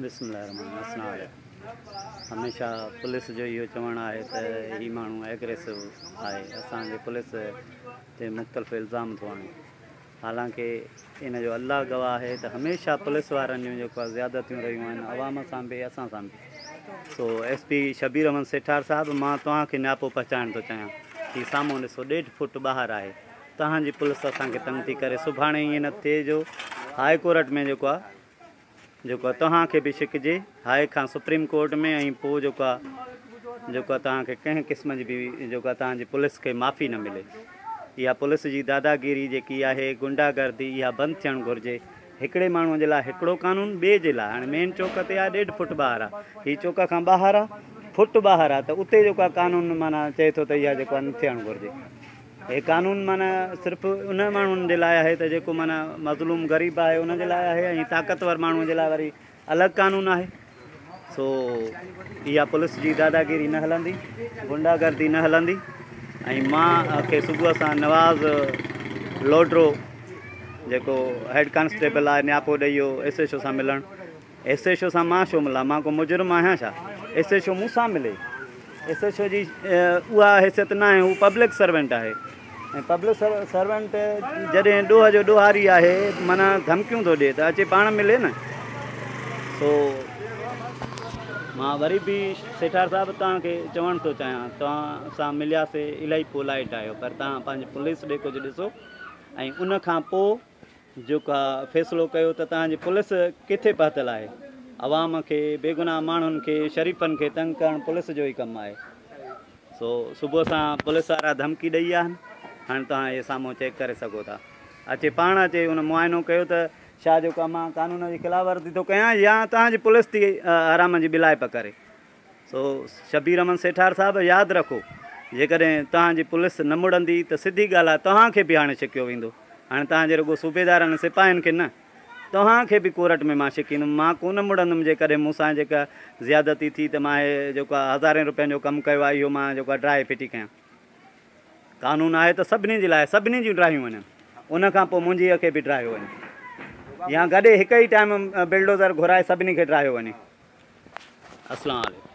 बिस्मिल्लाहिर्रहमानिर्रहीम। हमेशा पुलिस जो इहो चवणु आहे त ही माण्हू एग्रेसिव आहे, असांजे पुलिस ते मुख़्तलिफ़ इल्ज़ाम थो आणे। हालांकि इन जो अल्लाह गवाह आहे त हमेशा पुलिस वारनि जूं जेको आहे ज़्यादतियूं रहियूं आहिनि, अवाम सां बि असां सां बि। सो SP शबीर अहमद सेठार साहिबु, मां तव्हांखे न्यापो पहुचाइण थो चाहियां कि साम्हूं ॾिसो 1.5 फुट ॿाहिरि आहे, तव्हांजी पुलिस असांखे तंग थी करे। सुभाणे ईअं न थिए जो हाई कोर्ट में जेको आहे तव्हांखे बि शिकिजे, हाई खां सुप्रीम कोर्ट में, ऐं पोइ जेको आहे तव्हांखे कंहिं क़िस्म जी बि जेको आहे तव्हांजी पुलिस खे माफ़ी न मिले। इहा पुलिस जी दादागिरी जेकी आहे, गुंडागर्दी, इहा बंदि थियणु घुरिजे। हिकिड़े माण्हूअ जे लाइ हिकिड़ो कानून, ॿिए जे लाइ हाणे मेन चौक ते आहे 1.5 फुट ॿाहिरि आहे, हीअ चौक खां ॿाहिरि आहे, फुट ॿाहिरि आहे, त उते जेको आहे कानून माना चए थो त इहा जेको आहे न थियणु घुरिजे। हे कानून माना सिर्फ़ु उन माण्हुनि जे लाइ आहे त जेको माना मज़लूम ग़रीब आहे उन जे लाइ आहे, ऐं ताक़तवर माण्हूअ जे लाइ वरी अलॻि कानून आहे। सो इहा पुलिस जी दादागिरी न हलंदी, गुंडागर्दी न हलंदी। ऐं मां खे सुबुह सां नवाज़ लोडरो जेको हेड कांस्टेबल आहे, न्यापो ॾेई वियो SHO सां मिलणु। SHO सां मां छो मिलां, मां को मुजरिम आहियां छा? SHO मूंसां मिले। SHO जी उहा हैसियत न आहे, हू पब्लिक सर्वेंट आहे, ऐं पब्लिक सर्वेंट जॾहिं ॾोह जो ॾोहारी आहे, माना धमकियूं थो ॾिए, त अचे पाण मिले न। सो मां वरी बि सेठार साहिबु तव्हांखे चवणु थो चाहियां, तव्हां सां मिलियासीं, इलाही पोलाइट आहियो, पर तव्हां पंहिंजी पुलिस ॾे कुझु ॾिसो, ऐं उन खां पोइ जेको आहे फ़ैसिलो कयो त तव्हांजी पुलिस किथे पहुतल आहे। अवाम खे, बेगुनाह माण्हुनि खे, शरीफ़नि खे तंग करणु पुलिस जो ई कमु आहे। सो सुबुह सां पुलिस वारा धमकी ॾेई विया आहिनि, हाणे तव्हां इहे साम्हूं चेक करे सघो था। अचे पाण अचे हुन मुआइनो कयो त छा जेको आहे मां कानून जी ख़िलाफ़ वर्ज़ी थो कयां, या तव्हांजी पुलिस थी आराम जी बिलाइप करे। सो शबीर अहमद सेठार साहिबु, यादि रखो, जेकॾहिं तव्हांजी पुलिस न मुड़ंदी त सिधी ॻाल्हि आहे तव्हांखे बि हाणे छिकियो वेंदो। हाणे तव्हांजे रुॻो सूबेदारनि सिपाहियुनि खे न, तव्हांखे बि कोर्ट में मां छिकींदुमि। मां कोन मुड़ंदुमि जेकॾहिं मूंसां जेका ज़्यादती थी, त मां हे जेको आहे हज़ारे रुपयनि जो कमु कयो आहे, इहो मां जेको आहे ड्राए फिटी कयां। कानून आहे त सभिनी जे लाइ, सभिनी जूं ड्रायूं वञनि, उन खां पोइ मुंहिंजी खे बि ड्रायो वञे, या गॾे हिकु ई टाइम बिल्डोज़र घुराए सभिनी खे ड्रायो वञे। अस्सलाम वालेकुम।